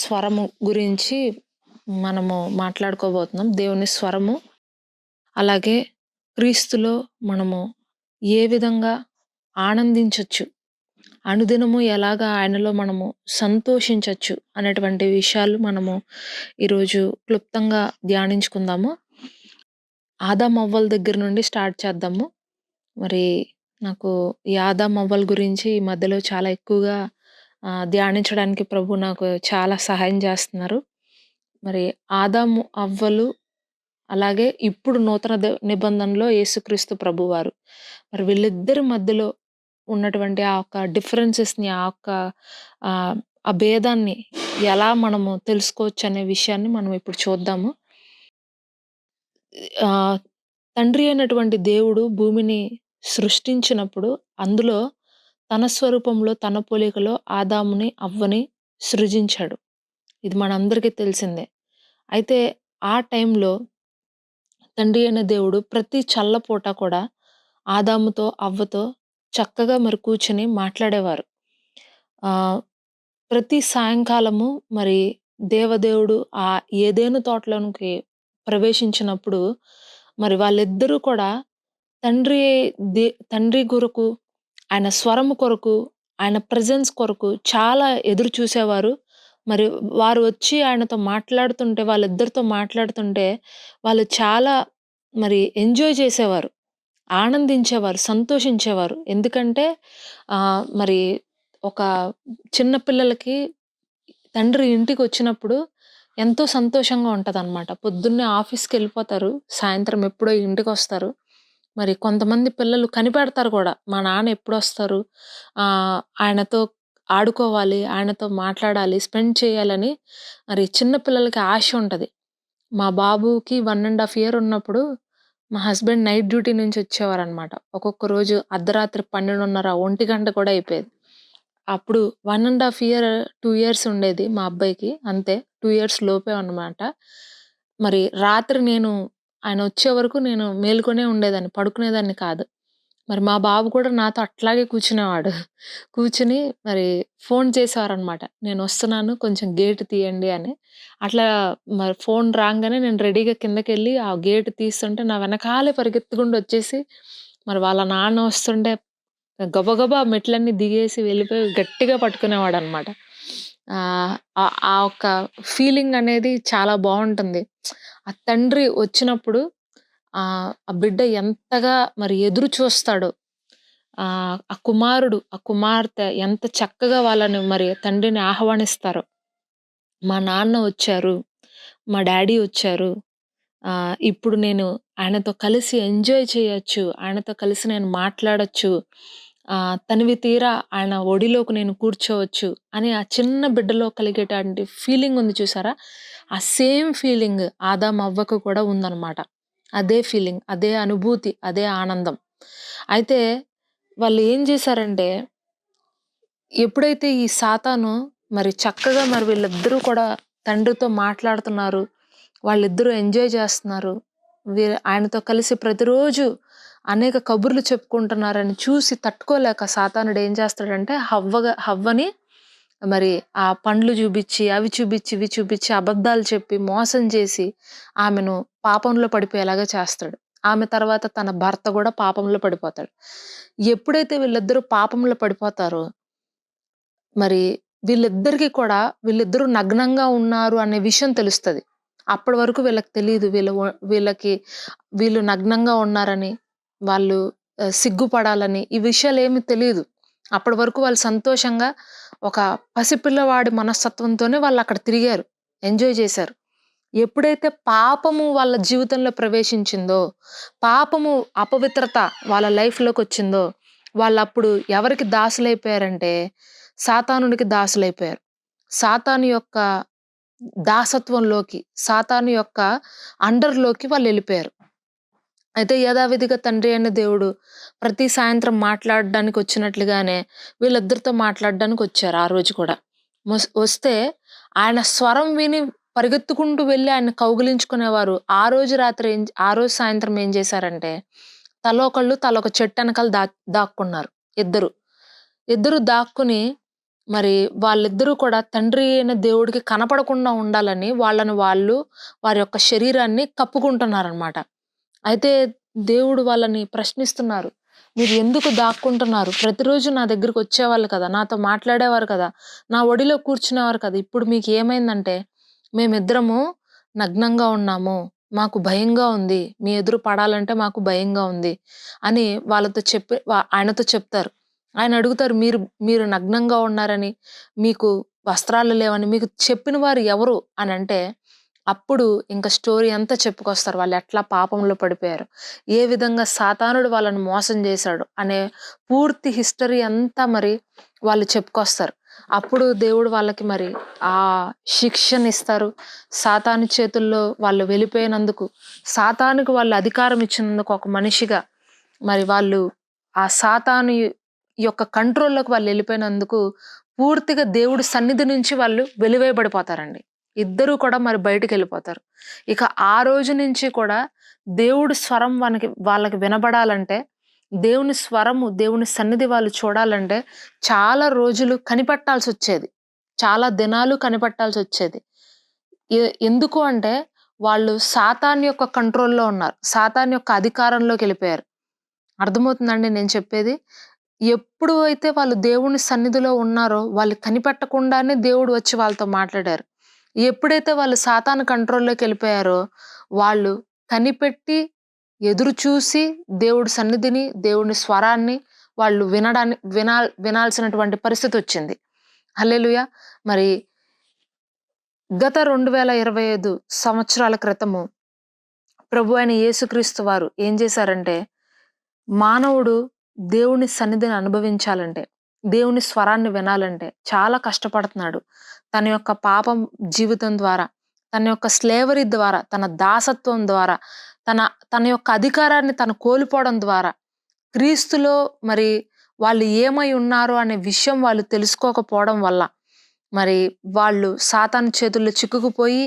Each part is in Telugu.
స్వరము గురించి మనము మాట్లాడుకోబోతున్నాం. దేవుని స్వరము, అలాగే క్రీస్తులో మనము ఏ విధంగా ఆనందించొచ్చు, అనుదినము ఎలాగా ఆయనలో మనము సంతోషించొచ్చు అనేటువంటి విషయాలు మనము ఈరోజు క్లుప్తంగా ధ్యానించుకుందాము. ఆదామవ్వల దగ్గర నుండి స్టార్ట్ చేద్దాము. మరి నాకు ఈ ఆదామవ్వల గురించి ఈ మధ్యలో చాలా ఎక్కువగా ధ్యానించడానికి ప్రభు నాకు చాలా సహాయం చేస్తున్నారు. మరి ఆదాము, అవ్వలు, అలాగే ఇప్పుడు నూతన నిబంధనలో యేసుక్రీస్తు ప్రభువారు. మరి వీళ్ళిద్దరి మధ్యలో ఉన్నటువంటి ఆ యొక్క డిఫరెన్సెస్‌ని, ఆ భేదాన్ని ఎలా మనము తెలుసుకోవచ్చనే విషయాన్ని మనం ఇప్పుడు చూద్దాము. ఆహ్, తండ్రి అయినటువంటి దేవుడు భూమిని సృష్టించినప్పుడు అందులో తన స్వరూపంలో, తన పోలికలో ఆదాముని, అవ్వని సృజించాడు. ఇది మనందరికీ తెలిసిందే. అయితే ఆ టైంలో తండ్రి అయిన దేవుడు ప్రతి చల్లపూట కూడా ఆదాముతో, అవ్వతో చక్కగా మరి కూర్చొని మాట్లాడేవారు. ఆహ్, ప్రతి సాయంకాలము మరి దేవదేవుడు ఆ ఏదెను తోటలోనికి ప్రవేశించినప్పుడు మరి వాళ్ళిద్దరూ కూడా తండ్రి తండ్రి కొరకు, ఆయన స్వరము కొరకు, ఆయన ప్రెజెన్స్ కొరకు చాలా ఎదురు చూసేవారు. మరి వారు వచ్చి ఆయనతో మాట్లాడుతుంటే, వాళ్ళిద్దరితో మాట్లాడుతుంటే, వాళ్ళు చాలా మరి ఎంజాయ్ చేసేవారు. ఆనందించేవారు, సంతోషించేవారు. ఎందుకంటే మరి ఒక చిన్న పిల్లలకి తండ్రి ఇంటికొచ్చినప్పుడు ఎంతో సంతోషంగా ఉంటదనమాట. పొద్దున్నే ఆఫీస్‌కెళ్ళిపోతారు. సాయంత్రం ఎప్పుడో ఇంటికొస్తారు. మరి కొంతమంది పిల్లలు కనిపెడతారు గూడా. మా నాన్న ఎప్పుడొస్తారు? ఆయనతో ఆడుకోవాలి, ఆయనతో మాట్లాడాలి, స్పెండ్ చేయాలని మరి చిన్న పిల్లలకి ఆశ ఉంటది. మా బాబుకి 1 ½ ఇయర్ ఉన్నప్పుడు మా హస్బెండ్ నైట్ డ్యూటీ నుంచి వచ్చేవారనమాట. ఒక్కొక్క రోజు అర్ధరాత్రి 12:30, 1 కూడా అయిపోయేది. అప్పుడు 1 ½ ఇయర్, 2 ఇయర్స్ ఉండేది మా అబ్బాయికి అంతే. 2 ఇయర్స్ లోపే అన్నమాట. మరి రాత్రి ఆయన వచ్చే వరకు నేను మేలుకొనే ఉండేదాన్ని. పడుకునేదాన్ని కాదు. మరి మా బాబు కూడా నాతో అట్లాగే కూర్చునేవాడు. కూర్చొని మరి ఫోన్ చేసేవారనమాట. నేనొస్తున్నాను కొంచెం గేట్ తీయండి అని. అట్లా మరి ఫోన్ రాంగానే నేను రెడీగా కిందకెళ్ళి ఆ గేట్ తీస్తుంటే నా వెనకాలే పరిగెత్తుకుంటూ వచ్చేసి మరి వాళ్ళ నాన్న వస్తుంటే గబగబా మెట్లన్నీ దిగేసి వెళ్ళిపోయి గట్టిగా పట్టుకునేవాడనమాట. ఆ ఒక్క ఫీలింగ్ అనేది చాలా బావుంటుంది. ఆ తండ్రి వచ్చినప్పుడు ఆ బిడ్డ ఎంతగా మరి ఎదురు చూస్తాడో, ఆ కుమారుడు, ఆ కుమార్తె ఎంత చక్కగా వాళ్ళని మరి తండ్రిని ఆహ్వానిస్తారో. మా నాన్న వచ్చారు, మా డ్యాడీ వచ్చారు. ఇప్పుడు నేను ఆయనతో కలిసి ఎంజాయ్ చేయొచ్చు. ఆయనతో కలిసి నేను మాట్లాడొచ్చు. తనివి తీరా ఆయన ఒడిలోకి నేను కూర్చోవచ్చు అని ఆ చిన్న బిడ్డలో కలిగేటువంటి ఫీలింగ్ ఉంది చూసారా? ఆ సేమ్ ఫీలింగ్ ఆదాం, అవ్వకు కూడా ఉందనమాట. అదే ఫీలింగ్, అదే అనుభూతి, అదే ఆనందం. అయితే వాళ్ళు ఏం చేశారంటే, ఎప్పుడైతే ఈ సాతాను మరి చక్కగా మరి వీళ్ళిద్దరూ కూడా తండ్రితో మాట్లాడుతున్నారు. వాళ్ళిద్దరూ ఎంజాయ్ చేస్తున్నారు. ఆయనతో కలిసి ప్రతిరోజు అనేక కబుర్లు చెప్పుకుంటున్నారని చూసి తట్టుకోలేక సాతానుడు ఏం చేస్తాడంటే హవ్వని మరి ఆ పండ్లు చూపిచ్చి, అవి చూపిచ్చి, ఇవి చూపిచ్చి, అబద్ధాలు చెప్పి, మోసం చేసి ఆమెను పాపంలో పడిపోయేలాగా చేస్తాడు. ఆమె తర్వాత తన భర్త కూడా పాపంలో పడిపోతాడు. ఎప్పుడైతే వీళ్ళిద్దరూ పాపంలో పడిపోతారో మరి వీళ్ళిద్దరూ నగ్నంగా ఉన్నారు అనే విషయం తెలుస్తది. అప్పటి వరకు వీళ్ళకి తెలీదు. వీళ్ళు నగ్నంగా ఉన్నారని, వాళ్ళు సిగ్గుపడాలని ఈ విషయాలేమి తెలీదు. అప్పటి వరకు వాళ్ళు సంతోషంగా ఒక పసిపిల్లవాడి మనస్తత్వంతోనే వాళ్ళక్కడ తిరిగారు. ఎంజాయ్ చేశారు. ఎప్పుడైతే పాపము వాళ్ళ జీవితంలో ప్రవేశించిందో, పాపము అపవిత్రత వాళ్ళ లైఫ్‌లోకొచ్చిందో, వాళ్ళప్పుడు ఎవరికి దాసులైపోయారంటే సాతానునికి దాసులైపోయారు. సాతాను యొక్క దాసత్వంలోకి, సాతాను యొక్క అండర్‌లోకి వాళ్ళెళ్ళిపోయారు. అయితే యథావిధిగా తండ్రి అయిన దేవుడు ప్రతి సాయంత్రం మాట్లాడడానికి వచ్చినట్లుగానే వీళ్ళిద్దరితో మాట్లాడడానికొచ్చారు ఆ రోజు కూడా. వస్తే ఆయన స్వరం విని పరిగెత్తుకుంటూ వెళ్లి ఆయన్ని కౌగిలించుకునేవారు. ఆ రోజు సాయంత్రం ఏం చేశారంటే తలోకళ్ళు తలొక చెట్టెనకాల దాక్కున్నారు ఇద్దరు. ఇద్దరు దాక్కుని మరి వాళ్ళిద్దరూ కూడా తండ్రి అయిన దేవుడికి కనపడకుండా ఉండాలని వాళ్ళు వారి యొక్క శరీరాన్ని కప్పుకుంటున్నారనమాట. అయితే దేవుడు వాళ్ళని ప్రశ్నిస్తున్నారు. "మీరు ఎందుకు దాక్కుంటున్నారు? ప్రతిరోజు నా దగ్గరకొచ్చేవాళ్ళు కదా! నాతో మాట్లాడేవారు కదా! నా ఒడిలో కూర్చునేవారు కదా! ఇప్పుడు మీకేమైందంటే, మేమిద్దరము నగ్నంగా ఉన్నాము. మాకు భయంగా ఉంది. మీ ఎదురు పడాలంటే మాకు భయంగా ఉంది" అని వాళ్ళతో చెప్పి ఆయనతో చెప్తారు. ఆయన అడుగుతారు, మీరు నగ్నంగా ఉన్నారని, మీకు వస్త్రాలు లేవని మీకు చెప్పిన వారు ఎవరు అనంటే, అప్పుడు ఇంక స్టోరీ అంతా చెప్పుకొస్తారు. వాళ్ళెట్లా పాపంలో పడిపోయారు. ఏ విధంగా సాతానుడు వాళ్ళని మోసం చేశాడు అనే పూర్తి హిస్టరీ అంతా మరి వాళ్ళు చెప్పుకొస్తారు. అప్పుడు దేవుడు వాళ్ళకి మరి ఆ శిక్షనిస్తారు. సాతాను చేతుల్లో వాళ్ళు వెళ్ళిపోయినందుకు, సాతానుకు వాళ్ళు అధికారం ఇచ్చినందుకు ఒక మనిషిగా మరి వాళ్ళు ఆ సాతాను యొక్క కంట్రోల్‌లోకి వాళ్ళెళ్ళిపోయినందుకు పూర్తిగా దేవుడి సన్నిధి నుంచి వాళ్ళు వెలివేయబడిపోతారండి. ఇద్దరూ కూడా మరి బయటికెళ్ళిపోతారు. ఇక ఆ రోజు నుంచి కూడా దేవుడి స్వరం వాళ్ళకి వినబడాలంటే, దేవుని స్వరము, దేవుని సన్నిధి వాళ్ళు చూడాలంటే చాలా రోజులు కనిపెట్టాల్సొచ్చేది. చాలా దినాలు కనిపెట్టాల్సొచ్చేది. ఎందుకు అంటే వాళ్ళు సాతాను యొక్క కంట్రోల్‌లో ఉన్నారు. సాతాను యొక్క అధికారంలోకెళ్ళిపోయారు. అర్థమవుతుందండి నేను చెప్పేది? ఎప్పుడు అయితే వాళ్ళు దేవుని సన్నిధిలో ఉన్నారో, వాళ్ళు కనిపెట్టకుండానే దేవుడు వచ్చి వాళ్ళతో మాట్లాడారు. ఎప్పుడైతే వాళ్ళు సాతాను కంట్రోల్‌లోకెళ్ళిపోయారో, వాళ్ళు కనిపెట్టి, ఎదురు చూసి, దేవుడి సన్నిధిని, దేవుని స్వరాన్ని వాళ్ళు వినాల్సినటువంటి పరిస్థితొచ్చింది. హల్లెలూయా! మరి గత 2025 సంవత్సరాల క్రితము ప్రభువైన యేసుక్రీస్తు వారు ఏం చేశారంటే, మానవుడు దేవుని సన్నిధిని అనుభవించాలంటే, దేవుని స్వరాన్ని వినాలంటే చాలా కష్టపడుతున్నాడు. తన యొక్క పాపం జీవితం ద్వారా, తన యొక్క స్లేవరీ ద్వారా, తన దాసత్వం ద్వారా, తన తన యొక్క అధికారాన్ని తను కోల్పోవడం ద్వారా, క్రీస్తులో మరి వాళ్ళు ఏమై ఉన్నారో అనే విషయం వాళ్ళు తెలుసుకోకపోవడం వల్ల, మరి వాళ్ళు సాతాను చేతుల్లో చిక్కుకుపోయి,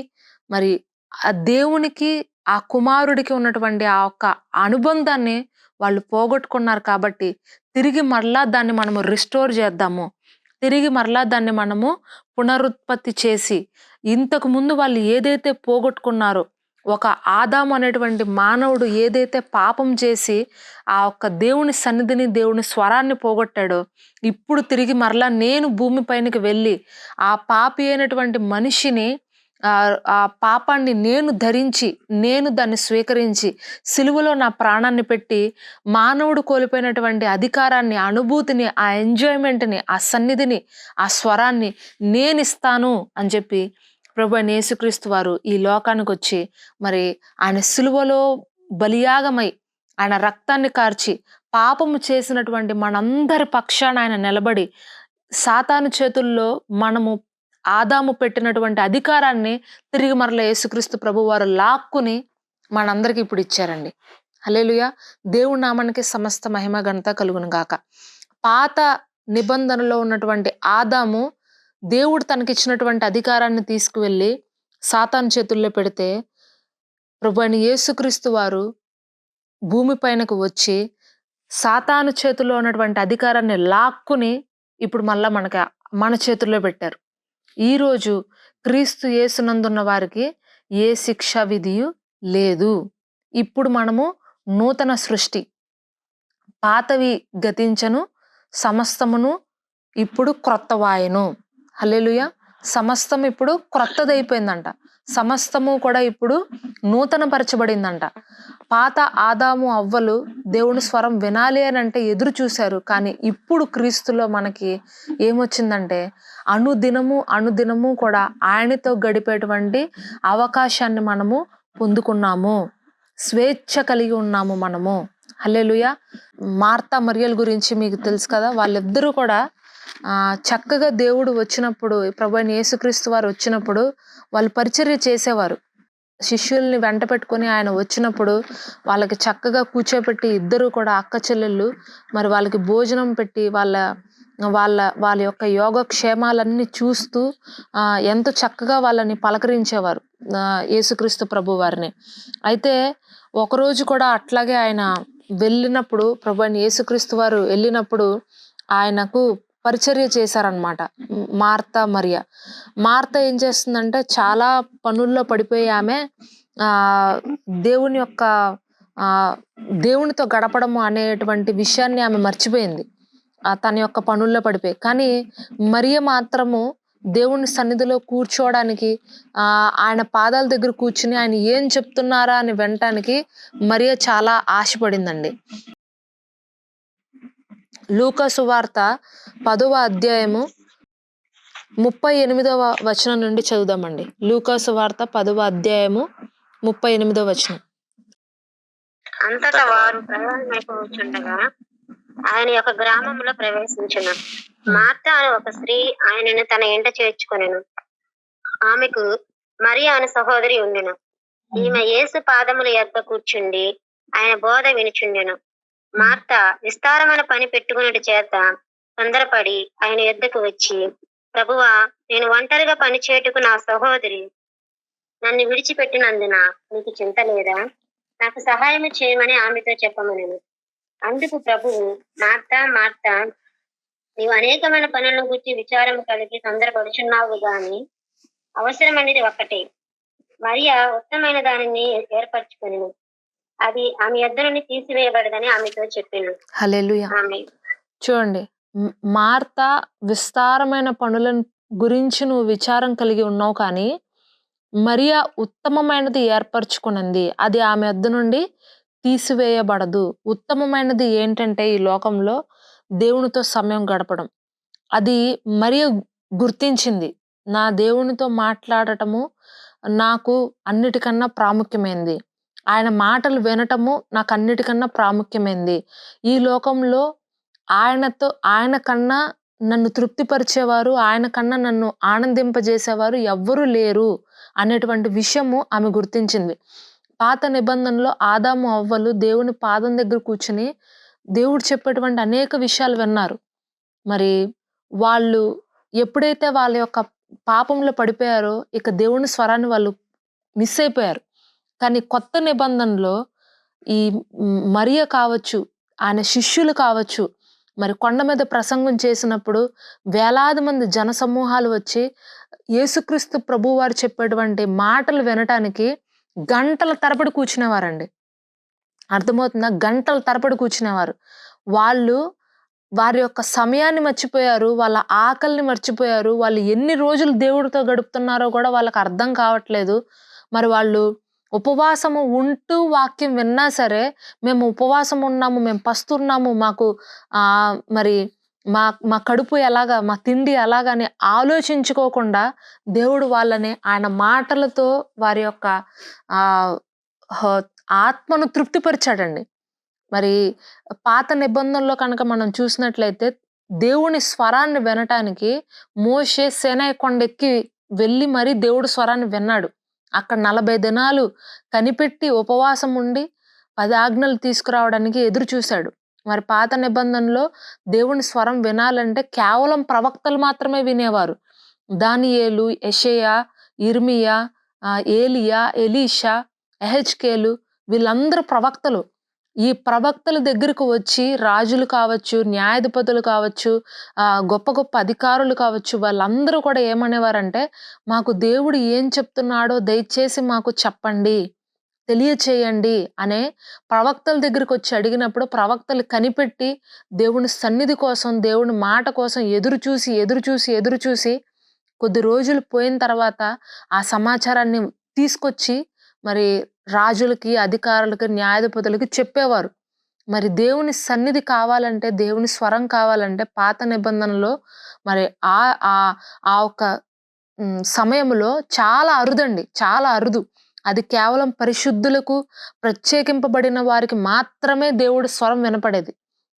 మరి ఆ దేవునికి, ఆ కుమారుడికి ఉన్నటువంటి ఆ ఒక్క అనుబంధాన్ని వాళ్ళు పోగొట్టుకున్నారు కాబట్టి, తిరిగి మరలా దాన్ని మనము రిస్టోర్ చేద్దాము. తిరిగి మరలా దాన్ని మనము పునరుత్పత్తి చేసి, ఇంతకు ముందు వాళ్ళు ఏదైతే పోగొట్టుకున్నారో, ఒక ఆదాము అనేటువంటి మానవుడు ఏదైతే పాపం చేసి, ఆ ఒక్క దేవుని సన్నిధిని, దేవుని స్వరాన్ని పోగొట్టాడో, ఇప్పుడు తిరిగి మరలా నేను భూమి పైనకి వెళ్ళి, ఆ పాపి అయినటువంటి మనిషిని ఆ పాపాన్ని నేను ధరించి, నేను దాన్ని స్వీకరించి, సిలువలో నా ప్రాణాన్ని పెట్టి, మానవుడు కోల్పోయినటువంటి అధికారాన్ని, అనుభూతిని, ఆ ఎంజాయ్‌మెంట్‌ని, ఆ సన్నిధిని, ఆ స్వరాన్ని నేనిస్తాను అని చెప్పి ప్రభువైన యేసుక్రీస్తు వారు ఈ లోకానికొచ్చి, మరి ఆయన సిలువలో బలియాగమై, ఆయన రక్తాన్ని కార్చి, పాపము చేసినటువంటి మనందరి పక్షాన ఆయన నిలబడి, సాతాను చేతుల్లో మనము ఆదాము పెట్టినటువంటి అధికారాన్ని తిరిగి మరలా యేసుక్రీస్తు ప్రభువారు లాక్కుని మనందరికి ఇప్పుడు ఇచ్చారండి. హల్లెలూయా! దేవుడి నామానికి సమస్త మహిమ ఘనత కలుగును గాక. పాత నిబంధనలో ఉన్నటువంటి ఆదాము దేవుడు తనకిచ్చినటువంటి అధికారాన్ని తీసుకువెళ్ళి సాతాను చేతుల్లో పెడితే, ప్రభువైన యేసుక్రీస్తు వారు భూమి పైనకు వచ్చి సాతాను చేతుల్లో ఉన్నటువంటి అధికారాన్ని లాక్కుని ఇప్పుడు మళ్ళా మన చేతుల్లో పెట్టారు. ఈరోజు క్రీస్తు యేసునందున్న వారికి ఏ శిక్షా విధియు లేదు. ఇప్పుడు మనము నూతన సృష్టి. పాతవి గతించెను, సమస్తమును ఇప్పుడు క్రొత్తవాయెను. హల్లెలూయా! సమస్తం ఇప్పుడు క్రొత్తదైపోయిందంట. సమస్తము కూడా ఇప్పుడు నూతన పరచబడిందంట. పాత ఆదాము, అవ్వలు దేవుని స్వరం వినాలి అనంటే ఎదురు చూశారు. కానీ ఇప్పుడు క్రీస్తులో మనకి ఏమొచ్చిందంటే, అనుదినము కూడా ఆయనతో గడిపేటువంటి అవకాశాన్ని మనము పొందుకున్నాము. స్వేచ్ఛ కలిగి ఉన్నాము మనము. హల్లెలూయా! మార్తా, మరియల గురించి మీకు తెలుసు కదా! వాళ్ళిద్దరూ కూడా చక్కగా దేవుడు వచ్చినప్పుడు, ప్రభువైన యేసుక్రీస్తు వారు వచ్చినప్పుడు వాళ్ళు పరిచర్య చేసేవారు. శిష్యుల్ని వెంట పెట్టుకొని ఆయన వచ్చినప్పుడు వాళ్ళకి చక్కగా కూర్చోపెట్టి, ఇద్దరు కూడా అక్క చెల్లెళ్ళు మరి వాళ్ళకి భోజనం పెట్టి, వాళ్ళ వాళ్ళ వాళ్ళ యొక్క యోగక్షేమాలన్నీ చూస్తూ ఎంతో చక్కగా వాళ్ళని పలకరించేవారు యేసుక్రీస్తు ప్రభువారిని. అయితే ఒకరోజు కూడా అట్లాగే ఆయన వెళ్ళినప్పుడు, ప్రభువైన యేసుక్రీస్తు వారు వెళ్ళినప్పుడు ఆయనకు పరిచర్య చేశారనమాట మార్తా మరియ. మార్త ఏం చేస్తుందంటే చాలా పనుల్లో పడిపోయి ఆమె దేవుని యొక్క దేవునితో గడపడము అనేటువంటి విషయాన్ని ఆమె మర్చిపోయింది. తన యొక్క పనుల్లో పడిపోయి. కానీ మరియ మాత్రము దేవుని సన్నిధిలో కూర్చోవడానికి ఆయన పాదాల దగ్గర కూర్చుని ఆయన ఏం చెప్తున్నారా అని వినటానికి మరియ చాలా ఆశపడిందండి. లూకా సువార్త 10వ అధ్యాయము 38వ వచనం నుండి చదువుదామండి. లూకా సువార్త 10వ అధ్యాయము 38వ వచనం. అంతటా వారు ప్రయాణమైపోవచ్చుండగా ఆయన యొక్క గ్రామంలో ప్రవేశించును. మార్త అనే ఒక స్త్రీ ఆయనను తన ఇంట చేర్చుకొనెను. ఆమెకు మరియ అనే సహోదరి ఉండెను. ఈమె యేసు పాదముల యొద్ద కూర్చుండి ఆయన బోధ వినుచుండెను. మార్త విస్తారమైన పని పెట్టుకున్నట్టు చేత తొందరపడి ఆయన యొద్దకు వచ్చి, ప్రభువా, నేను ఒంటరిగా పని చేయుటకు నా సహోదరి నన్ను విడిచిపెట్టినందున నీకు చింత లేదా? నాకు సహాయం చేయమని ఆమెతో చెప్పమనెను. అందుకు ప్రభువు, మార్తా మార్తా, నీవు అనేకమైన పనులను గురించి విచారం కలిగి తొందరపడుచున్నావు గాని అవసరమైనది ఒక్కటే. మరియ ఉత్తమైన దానిని ఏర్పరచుకొనెను. అది ఆమె యొద్ద నుండి తీసివేయబడదని ఆమెతో చెప్పాను. హల్లెలూయా. చూడండి, మార్త విస్తారమైన పనుల గురించి నువ్వు విచారం కలిగి ఉన్నావు, కానీ మరియ ఉత్తమమైనది ఏర్పరచుకున్నది, అది ఆమె యొద్ద నుండి తీసివేయబడదు. ఉత్తమమైనది ఏంటంటే ఈ లోకంలో దేవునితో సమయం గడపడం. అది మరియ గుర్తించింది. నా దేవునితో మాట్లాడటము నాకు అన్నిటికన్నా ప్రాముఖ్యమైంది. ఆయన మాటలు వినటము నాకు అన్నిటికన్నా ప్రాముఖ్యమైంది. ఈ లోకంలో ఆయన కన్నా నన్ను తృప్తిపరిచేవారు, ఆయన కన్నా నన్ను ఆనందింపజేసేవారు ఎవ్వరూ లేరు అనేటువంటి విషయము ఆమె గుర్తించింది. పాత నిబంధనలో ఆదాము అవ్వలు దేవుని పాదం దగ్గర కూర్చుని దేవుడు చెప్పేటువంటి అనేక విషయాలు విన్నారు. మరి వాళ్ళు ఎప్పుడైతే వాళ్ళ యొక్క పాపంలో పడిపోయారో ఇక దేవుని స్వరాన్ని వాళ్ళు మిస్ అయిపోయారు. కానీ కొత్త నిబంధనలో ఈ మరియ కావచ్చు, ఆయన శిష్యులు కావచ్చు, మరి కొండ మీద ప్రసంగం చేసినప్పుడు వేలాది మంది జన సమూహాలు వచ్చి యేసుక్రీస్తు ప్రభు వారు చెప్పేటువంటి మాటలు వినటానికి గంటల తరబడి కూర్చునేవారండి. అర్థమవుతుందా? గంటల తరబడి కూర్చునేవారు. వాళ్ళు వారి యొక్క సమయాన్ని మర్చిపోయారు, వాళ్ళ ఆకలిని మర్చిపోయారు. వాళ్ళు ఎన్ని రోజులు దేవుడితో గడుపుతున్నారో కూడా వాళ్ళకి అర్థం కావట్లేదు. మరి వాళ్ళు ఉపవాసము ఉంటూ వాక్యం విన్నా సరే, మేము ఉపవాసం ఉన్నాము, మేము పస్తున్నాము, మాకు మరి మా కడుపు ఎలాగా, మా తిండి ఎలాగని ఆలోచించుకోకుండా దేవుడు వాళ్ళని ఆయన మాటలతో వారి యొక్క ఆత్మను తృప్తిపరిచాడండి. మరి పాత నిబంధనలో కనుక మనం చూసినట్లయితే దేవుని స్వరాన్ని వినటానికి మోషే సీనాయి కొండెక్కి వెళ్ళి మరి దేవుడి స్వరాన్ని విన్నాడు. అక్కడ 40 దినాలు కనిపెట్టి ఉపవాసం ఉండి 10 ఆజ్ఞలు తీసుకురావడానికి ఎదురు చూశాడు. మరి పాత నిబంధనలో దేవుని స్వరం వినాలంటే కేవలం ప్రవక్తలు మాత్రమే వినేవారు. దానియేలు, యెషయా, ఇర్మియా, ఏలియా, ఎలీషా, యెహెజ్కేలు, వీళ్ళందరూ ప్రవక్తలు. ఈ ప్రవక్తల దగ్గరకు వచ్చి రాజులు కావచ్చు, న్యాయాధిపతులు కావచ్చు, గొప్ప గొప్ప అధికారులు కావచ్చు, వాళ్ళందరూ కూడా ఏమనేవారంటే, మాకు దేవుడు ఏం చెప్తున్నాడో దయచేసి మాకు చెప్పండి, తెలియచేయండి అనే ప్రవక్తల దగ్గరికి వచ్చి అడిగినప్పుడు ప్రవక్తలు కనిపెట్టి దేవుని సన్నిధి కోసం, దేవుని మాట కోసం ఎదురు చూసి కొద్ది రోజులు పోయిన తర్వాత ఆ సమాచారాన్ని తీసుకొచ్చి మరి రాజులకి, అధికారులకి, న్యాయాధిపతులకి చెప్పేవారు. మరి దేవుని సన్నిధి కావాలంటే, దేవుని స్వరం కావాలంటే పాత నిబంధనలో మరి ఆ ఒక సమయంలో చాలా అరుదండి, చాలా అరుదు. అది కేవలం పరిశుద్ధులకు, ప్రత్యేకింపబడిన వారికి మాత్రమే దేవుడి స్వరం వినపడేది.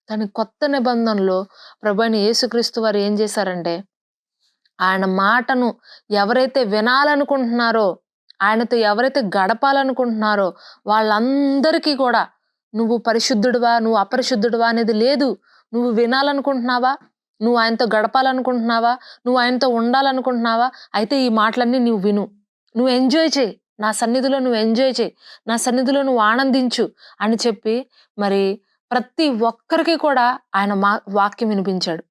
కానీ కొత్త నిబంధనలో ప్రభువైన యేసుక్రీస్తు వారు ఏం చేశారంటే, ఆయన మాటను ఎవరైతే వినాలనుకుంటున్నారో, ఆయనతో ఎవరైతే గడపాలనుకుంటున్నారో వాళ్ళందరికీ కూడా నువ్వు పరిశుద్ధుడివా, నువ్వు అపరిశుద్ధుడివా అనేది లేదు. నువ్వు వినాలనుకుంటున్నావా, నువ్వు ఆయనతో గడపాలనుకుంటున్నావా, నువ్వు ఆయనతో ఉండాలనుకుంటున్నావా, అయితే ఈ మాటలన్నీ నువ్వు విను, నువ్వు ఎంజాయ్ చేయి, నా సన్నిధిలో నువ్వు ఎంజాయ్ చేయి, నా సన్నిధిలో నువ్వు ఆనందించు అని చెప్పి మరి ప్రతి ఒక్కరికి కూడా ఆయన వాక్యం వినిపించాడు.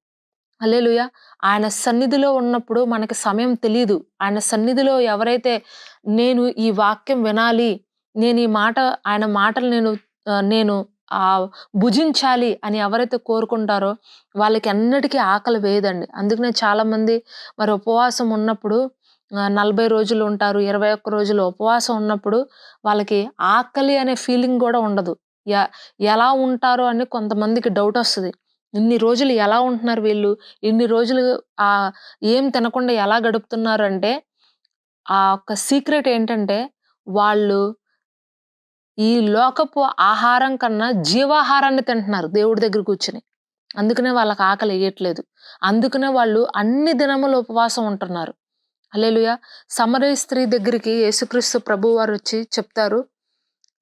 హల్లెలూయా! ఆయన సన్నిధిలో ఉన్నప్పుడు మనకి సమయం తెలీదు. ఆయన సన్నిధిలో ఎవరైతే నేను ఈ వాక్యం వినాలి, నేను ఈ మాట ఆయన మాటలు నేను భుజించాలి అని ఎవరైతే కోరుకుంటారో వాళ్ళకి ఎన్నటికీ ఆకలి వేయదండి. అందుకనే చాలామంది మరి ఉపవాసం ఉన్నప్పుడు 40 రోజులు ఉంటారు. 21 రోజులు ఉపవాసం ఉన్నప్పుడు వాళ్ళకి ఆకలి అనే ఫీలింగ్ గూడా ఉండదు. య ఎలా ఉంటారో అని కొంతమందికి డౌటొస్తది. ఇన్ని రోజులు ఎలా ఉంటున్నారు వీళ్ళు? ఇన్ని రోజులు ఆహ్, ఏం తినకుండా ఎలా గడుపుతున్నారంటే, ఆ ఒక్క సీక్రెట్ ఏంటంటే, వాళ్ళు ఈ లోకపు ఆహారం కన్నా జీవాహారాన్ని తింటున్నారు దేవుడి దగ్గర కూర్చొని. అందుకనే వాళ్ళకి ఆకలెయ్యట్లేదు. అందుకనే వాళ్ళు అన్ని దినములు ఉపవాసం ఉంటున్నారు. హల్లెలూయా! సమరయ స్త్రీ దగ్గరికి యేసుక్రీస్తు ప్రభువారొచ్చి చెప్తారు,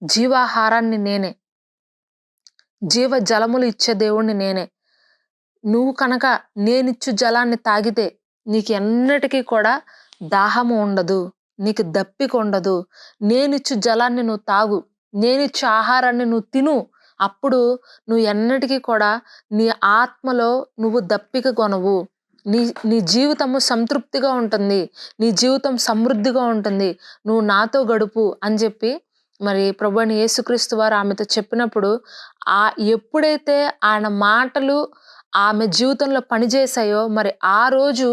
జీవాహారాన్ని నేనే. జీవ జలములు ఇచ్చే దేవుడిని నేనే. నువ్వు కనుక నేనిచ్చు జలాన్ని తాగితే నీకు ఎన్నటికీ కూడా దాహము ఉండదు. నీకు దప్పిక ఉండదు. నేనిచ్చు జలాన్ని నువ్వు తాగు. నేనిచ్చే ఆహారాన్ని నువ్వు తిను. అప్పుడు నువ్వు ఎన్నటికీ కూడా నీ ఆత్మలో నువ్వు దప్పిక కొనవు. నీ నీ జీవితము సంతృప్తిగా ఉంటుంది. నీ జీవితం సమృద్ధిగా ఉంటుంది. నువ్వు నాతో గడుపు అని జెప్పి మరి ప్రభువైన యేసుక్రీస్తు వారు ఆమెతో చెప్పినప్పుడు ఎప్పుడైతే ఆయన మాటలు ఆమె జీవితంలో పనిచేశాయో మరి ఆ రోజు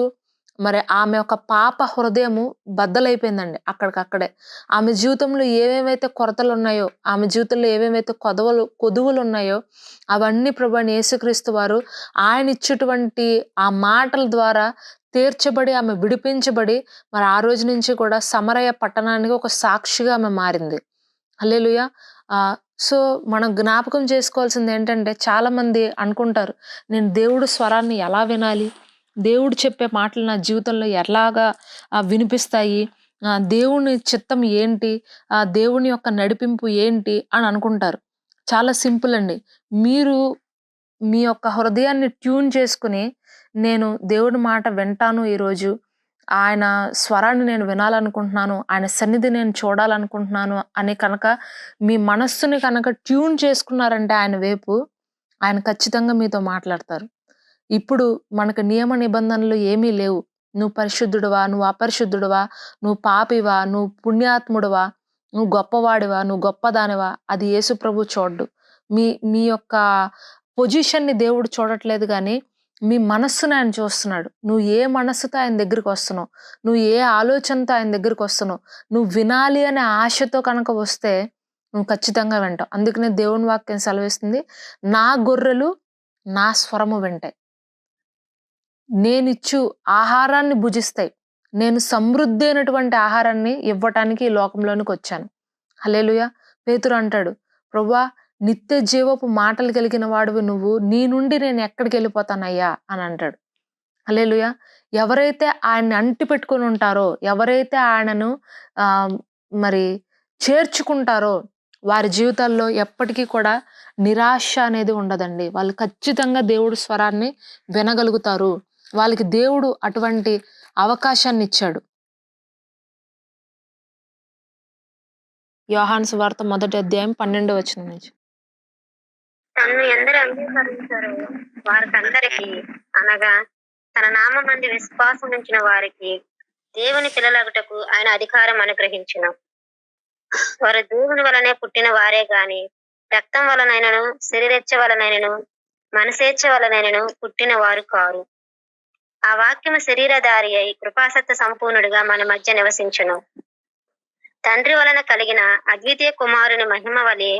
మరి ఆమె యొక్క పాప హృదయము బద్దలైపోయిందండి అక్కడికక్కడే. ఆమె జీవితంలో ఏవేవైతే కొరతలున్నాయో, ఆమె జీవితంలో ఏవేవైతే కొదువులున్నాయో అవన్నీ ప్రభువైన యేసుక్రీస్తు వారు ఆయన ఇచ్చేటువంటి ఆ మాటల ద్వారా తీర్చబడి ఆమె విడిపించబడి మరి ఆ రోజు నుంచి కూడా సమరయ పట్టణానికి ఒక సాక్షిగా ఆమె మారింది. హల్లెలూయా! ఆహ్, సో, మనం జ్ఞాపకం చేసుకోవాల్సిందేంటంటే చాలామంది అనుకుంటారు, నేను దేవుడు స్వరాన్ని ఎలా వినాలి? దేవుడు చెప్పే మాటలు నా జీవితంలో ఎలాగా వినిపిస్తాయి? దేవుని చిత్తం ఏంటి? దేవుని యొక్క నడిపింపు ఏంటి? అని అనుకుంటారు. చాలా సింపుల్ అండి. మీరు మీ యొక్క హృదయాన్ని ట్యూన్ చేసుకొని, నేను దేవుడి మాట వింటాను ఈరోజు. ఆయన స్వరాన్ని నేను వినాలనుకుంటున్నాను. ఆయన సన్నిధి నేను చూడాలనుకుంటున్నాను అని కనుక మీ మనస్సుని కనుక ట్యూన్ చేసుకున్నారంటే ఆయన వైపు, ఆయన ఖచ్చితంగా మీతో మాట్లాడతారు. ఇప్పుడు మనకు నియమ నిబంధనలు ఏమీ లేవు. నువ్వు పరిశుద్ధుడివా? నువ్వు అపరిశుద్ధుడివా? నువ్వు పాపివా? నువ్వు పుణ్యాత్ముడివా? నువ్వు గొప్పవాడివా? నువ్వు గొప్పదానివా? అది యేసు ప్రభు చూడడు. మీ మీ యొక్క పొజిషన్‌ని దేవుడు చూడట్లేదు గానీ, మీ మనస్సుని ఆయన చూస్తున్నాడు. నువ్వు ఏ మనస్సుతో ఆయన దగ్గరికొస్తున్నావు? నువ్వు ఏ ఆలోచనతో ఆయన దగ్గరికొస్తున్నావు? నువ్వు వినాలి అనే ఆశతో కనుక వస్తే, నువ్వు ఖచ్చితంగా వింటావు. అందుకనే దేవుని వాక్యం సెలవిస్తుంది, నా గొర్రెలు నా స్వరము వింటాయి. నేనిచ్చు ఆహారాన్ని భుజిస్తాయి. నేను సమృద్ధి అయినటువంటి ఆహారాన్ని ఇవ్వటానికి ఈ లోకంలోనికొచ్చాను. హల్లెలూయా! పేతురు అంటాడు, ప్రభువా నిత్య జీవపు మాటలు కలిగిన వాడివి నువ్వు. నీ నుండి నేను ఎక్కడికెళ్ళిపోతానయ్యా అని అంటాడు. హల్లెలూయా! ఎవరైతే ఆయన్ని అంటిపెట్టుకొని ఉంటారో, ఎవరైతే ఆయనను ఆహ్, మరి చేర్చుకుంటారో వారి జీవితాల్లో ఎప్పటికీ కూడా నిరాశ అనేది ఉండదండి. వాళ్ళు ఖచ్చితంగా దేవుడి స్వరాన్ని వినగలుగుతారు. వాళ్ళకి దేవుడు అటువంటి అవకాశాన్నిచ్చాడు. యోహాను సువార్త మొదటి అధ్యాయం 12వ వచనం నుంచి. తన్ను ఎందరు అంగీకరించారో వారికందరికి అనగా తన నామమందు విశ్వాసం ఉంచిన వారికి దేవుని పిల్లలగుటకు ఆయన అధికారం అనుగ్రహించును. వారు దేవుని వలనే పుట్టిన వారే గాని రక్తం వలనైనను, శరీరేచ్ఛ వలనైనను, మనసేచ్ఛ వలనైనను పుట్టిన వారు కారు. ఆ వాక్యము శరీరధారి అయి కృపాసత్య సంపూర్ణుడిగా మన మధ్య నివసించును. తండ్రి వలన కలిగిన అద్వితీయ కుమారుని మహిమ వలె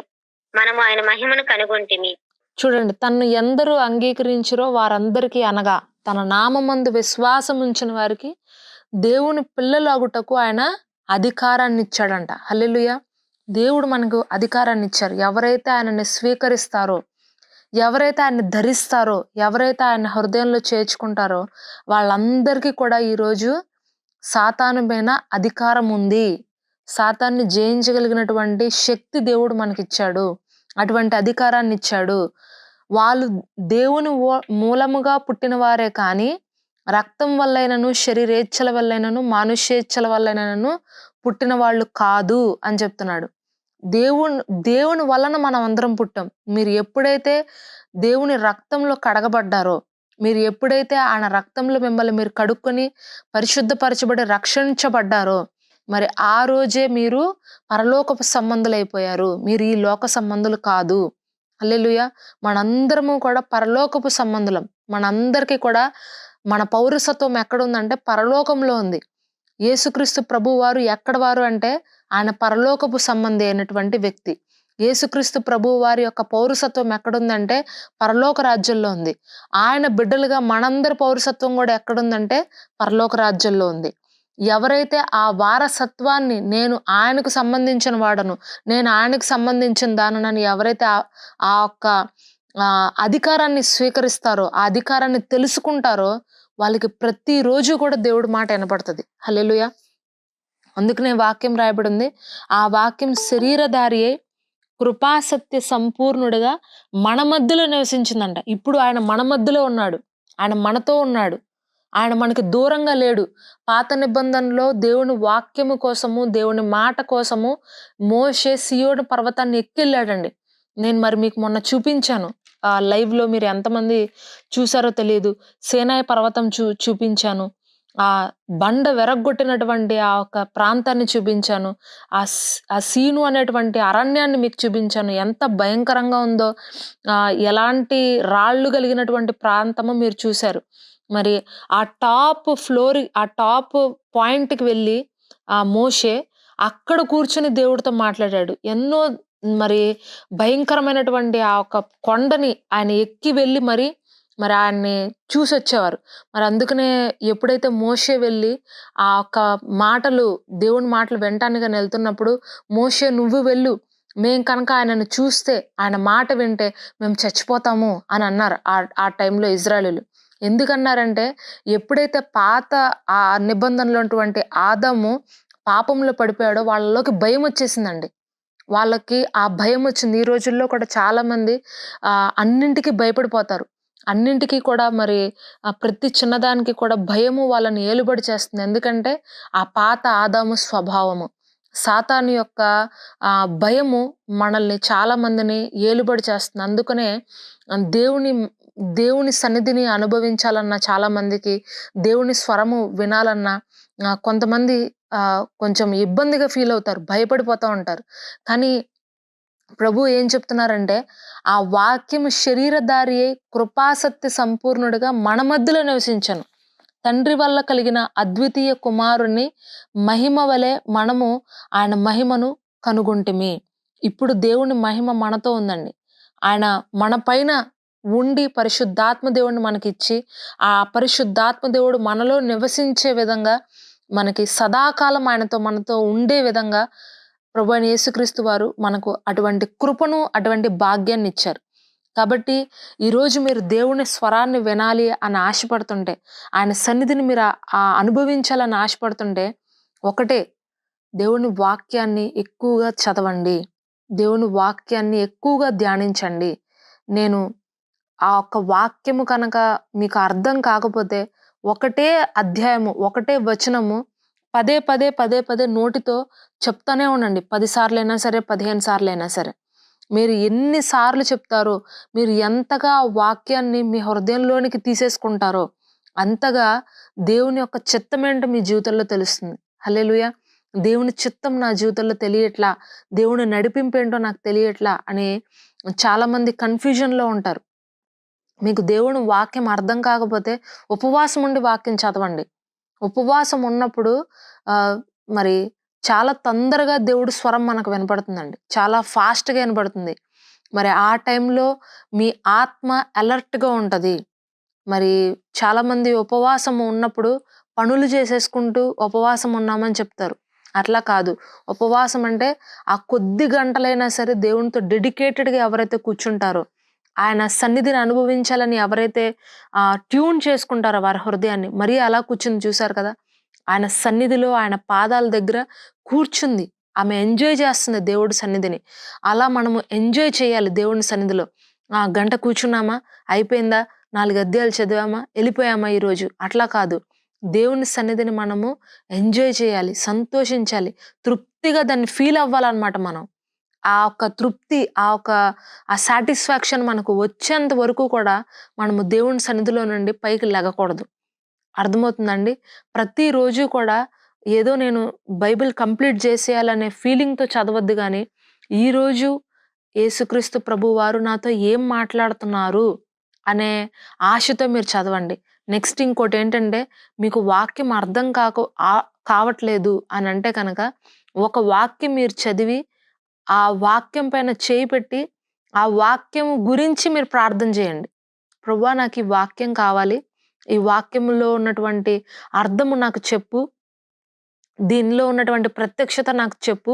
మనము ఆయన మహిమను కనుగొంటిమి. చూడండి, తన్ను ఎందరూ అంగీకరించురో వారందరికీ అనగా తన నామమందు విశ్వాసం ఉంచిన వారికి దేవుని పిల్లలగుటకు ఆయన అధికారాన్ని ఇచ్చాడంట. హల్లెలూయా! దేవుడు మనకు అధికారాన్ని ఇచ్చారు. ఎవరైతే ఆయనని స్వీకరిస్తారో, ఎవరైతే ఆయన్ని ధరిస్తారో, ఎవరైతే ఆయన హృదయంలో చేర్చుకుంటారో వాళ్ళందరికీ కూడా ఈరోజు సాతాను పైన అధికారం ఉంది. సాతాన్ని జయించగలిగినటువంటి శక్తి దేవుడు మనకిచ్చాడు. అటువంటి అధికారాన్ని ఇచ్చాడు. వాళ్ళు దేవుని మూలముగా పుట్టిన వారే కానీ రక్తం వల్లైనను, శరీరేచ్ఛల వల్లైనను, మానుషేచ్ఛల వల్లైనను పుట్టిన వాళ్ళు కాదు అని చెప్తున్నాడు. దేవుని వలన మనం అందరం పుట్టాం. మీరు ఎప్పుడైతే దేవుని రక్తంలో కడగబడ్డారో, మీరు ఎప్పుడైతే ఆయన రక్తంలో మిమ్మల్ని మీరు కడుక్కొని పరిశుద్ధపరచబడి రక్షించబడ్డారో మరి ఆ రోజే మీరు పరలోకపు సంబంధులైపోయారు. మీరు ఈ లోక సంబంధులు కాదు. హల్లెలూయా! మనందరము కూడా పరలోకపు సంబంధులం. మనందరికీ కూడా మన పౌరసత్వం ఎక్కడుందంటే పరలోకంలో ఉంది. యేసుక్రీస్తు ప్రభువారు ఎక్కడ వారు అంటే ఆయన పరలోకపు సంబంధి అయినటువంటి వ్యక్తి. యేసుక్రీస్తు ప్రభువు వారి యొక్క పౌరసత్వం ఎక్కడుందంటే పరలోక రాజ్యంలో ఉంది. ఆయన బిడ్డలుగా మనందరి పౌరసత్వం కూడా ఎక్కడుందంటే పరలోక రాజ్యంలో ఉంది. ఎవరైతే ఆ వారసత్వాన్ని నేను ఆయనకు సంబంధించిన వాడను, నేను ఆయనకు సంబంధించిన దానని ఎవరైతే ఆ యొక్క అధికారాన్ని స్వీకరిస్తారో, ఆ అధికారాన్ని తెలుసుకుంటారో వాళ్ళకి ప్రతిరోజు కూడా దేవుడి మాట వినపడుతుంది. హల్లెలూయా! అందుకనే వాక్యం రాయబడింది. ఆ వాక్యం శరీరధారి అయి కృపాసత్య సంపూర్ణుడిగా మన మధ్యలో నివసించిందంట. ఇప్పుడు ఆయన మన మధ్యలో ఉన్నాడు. ఆయన మనతో ఉన్నాడు. ఆయన మనకి దూరంగా లేడు. పాత నిబంధనలో దేవుని వాక్యము కోసము, దేవుని మాట కోసము మోషే సీయోను పర్వతాన్ని ఎక్కెళ్ళాడండి. నేను మరి మీకు మొన్న చూపించాను. లైవ్‌లో మీరు ఎంతమంది చూసారో తెలీదు. సేనాయి పర్వతం చూపించాను. ఆ బండ వెరగ్గొట్టినటువంటి ఆ ఒక ప్రాంతాన్ని చూపించాను. ఆ సీను అనేటువంటి అరణ్యాన్ని మీకు చూపించాను. ఎంత భయంకరంగా ఉందో, ఎలాంటి రాళ్ళు కలిగినటువంటి ప్రాంతమో మీరు చూసారు. మరి ఆ టాప్ పాయింట్‌కి వెళ్ళి ఆ మోషే అక్కడ కూర్చొని దేవుడితో మాట్లాడాడు. ఎన్నో మరి భయంకరమైనటువంటి ఆ ఒక కొండని ఆయన ఎక్కి వెళ్ళి మరి ఆయన్ని చూసొచ్చేవారు. మరి అందుకనే ఎప్పుడైతే మోషే వెళ్ళి ఆ ఒక్క మాటలు దేవుని మాటలు వినటానికని వెళ్తున్నప్పుడు, మోషే నువ్వు వెళ్ళు, మేం కనుక ఆయనను చూస్తే, ఆయన మాట వింటే మేము చచ్చిపోతాము అని అన్నారు ఆ టైంలో ఇజ్రాయేలీయులు. ఎందుకన్నారంటే ఎప్పుడైతే పాత ఆ నిబంధనలో ఉన్నటువంటి ఆదాము పాపంలో పడిపోయాడో వాళ్ళలోకి భయం వచ్చేసిందండి. వాళ్ళకి ఆ భయం వచ్చింది. ఈ రోజుల్లో కూడా చాలా మంది అన్నింటికి భయపడిపోతారు. అన్నింటికి కూడా మరి ప్రతి చిన్నదానికి కూడా భయము వాళ్ళని ఏలుబడి చేస్తుంది. ఎందుకంటే ఆ పాత ఆదాము స్వభావము. సాతాను యొక్క భయము మనల్ని చాలా మందిని ఏలుబడి చేస్తుంది. అందుకనే దేవుని సన్నిధిని అనుభవించాలన్న చాలా మందికి, దేవుని స్వరము వినాలన్నా కొంతమంది కొంచెం ఇబ్బందిగా ఫీల్ అవుతారు. భయపడిపోతా ఉంటారు. కానీ ప్రభు ఏం చెప్తున్నారంటే ఆ వాక్యము శరీరధారి అయి కృపాసక్తి సంపూర్ణుడిగా మన మధ్యలో నివసించను. తండ్రి వల్ల కలిగిన అద్వితీయ కుమారుని మహిమ వలె మనము ఆయన మహిమను కనుగొంటిమి. ఇప్పుడు దేవుని మహిమ మనతో ఉందండి. ఆయన మన పైన ఉండి పరిశుద్ధాత్మ దేవుడిని మనకిచ్చి, ఆ పరిశుద్ధాత్మ దేవుడు మనలో నివసించే విధంగా, మనకి సదాకాలం మనతో ఉండే విధంగా ప్రభువైన యేసుక్రీస్తు వారు మనకు అటువంటి కృపను, అటువంటి భాగ్యాన్ని ఇచ్చారు. కాబట్టి ఈరోజు మీరు దేవుని స్వరాన్ని వినాలి అని ఆశపడుతుంటే, ఆయన సన్నిధిని మీరు అనుభవించాలని ఆశపడుతుంటే, ఒకటే దేవుని వాక్యాన్ని ఎక్కువగా చదవండి. దేవుని వాక్యాన్ని ఎక్కువగా ధ్యానించండి. నేను ఆ ఒక్క వాక్యము కనుక మీకు అర్థం కాకపోతే, ఒకటే అధ్యాయము, ఒకటే వచనము పదే నోటితో చెప్తానే ఉండండి. 10 సార్లైనా సరే, 15 సార్లైనా సరే. మీరు ఎన్ని సార్లు చెప్తారో, మీరు ఎంతగా వాక్యాన్ని మీ హృదయంలోనికి తీసేసుకుంటారో, అంతగా దేవుని యొక్క చిత్తమేంటో మీ జీవితంలో తెలుస్తుంది. హల్లెలూయా! దేవుని చిత్తం నా జీవితంలో తెలియట్లా, దేవుని నడిపింపేంటో నాకు తెలియట్లా అని చాలా మంది కన్‌ఫ్యూజన్‌లో ఉంటారు. మీకు దేవుని వాక్యం అర్థం కాకపోతే ఉపవాసం ఉండి వాక్యం చదవండి. ఉపవాసం ఉన్నప్పుడు మరి చాలా తొందరగా దేవుడి స్వరం మనకు వినపడుతుందండి. చాలా ఫాస్ట్‌గా వినపడుతుంది. మరి ఆ టైంలో మీ ఆత్మ అలర్ట్‌గా ఉంటది. మరి చాలామంది ఉపవాసం ఉన్నప్పుడు పనులు చేసేసుకుంటూ ఉపవాసం ఉన్నామని చెప్తారు. అట్లా కాదు. ఉపవాసం అంటే ఆ కొద్ది గంటలైనా సరే దేవునితో డెడికేటెడ్‌గా ఎవరైతే కూర్చుంటారో, ఆయన సన్నిధిని అనుభవించాలని ఎవరైతే ట్యూన్ చేసుకుంటారో వారి హృదయాన్ని, మరీ అలా కూర్చుని చూసారు కదా! ఆయన సన్నిధిలో, ఆయన పాదాల దగ్గర కూర్చుంది. ఆమె ఎంజాయ్ చేస్తుంది దేవుడి సన్నిధిని. అలా మనము ఎంజాయ్ చేయాలి దేవుని సన్నిధిలో. గంట కూర్చున్నామా? అయిపోయిందా? 4 అధ్యాయాలు చదివామా? వెళ్ళిపోయామా ఈరోజు? అట్లా కాదు. దేవుని సన్నిధిని మనము ఎంజాయ్ చేయాలి, సంతోషించాలి, తృప్తిగా దాన్ని ఫీల్ అవ్వాలన్నమాట మనం. ఆ ఒక్క తృప్తి, ఆ సాటిస్ఫాక్షన్ మనకు వచ్చేంత వరకు కూడా మనము దేవుని సన్నిధిలో నుండి పైకి లెగకూడదు. అర్థమవుతుందండి? ప్రతిరోజు కూడా ఏదో నేను బైబిల్ కంప్లీట్ చేసేయాలనే ఫీలింగ్‌తో చదవద్దు గానీ, ఈరోజు యేసుక్రీస్తు ప్రభువారు నాతో ఏం మాట్లాడుతున్నారు అనే ఆశతో మీరు చదవండి. నెక్స్ట్ ఇంకోటేంటంటే, మీకు వాక్యం అర్థం కావట్లేదు అనంటే కనుక, ఒక వాక్యం మీరు చదివి, ఆ వాక్యం పైన చేయి పెట్టి, ఆ వాక్యం గురించి మీరు ప్రార్థన చేయండి. ప్రభువా నాకు ఈ వాక్యం కావాలి. ఈ వాక్యంలో ఉన్నటువంటి అర్థము నాకు చెప్పు. దీనిలో ఉన్నటువంటి ప్రత్యక్షత నాకు చెప్పు.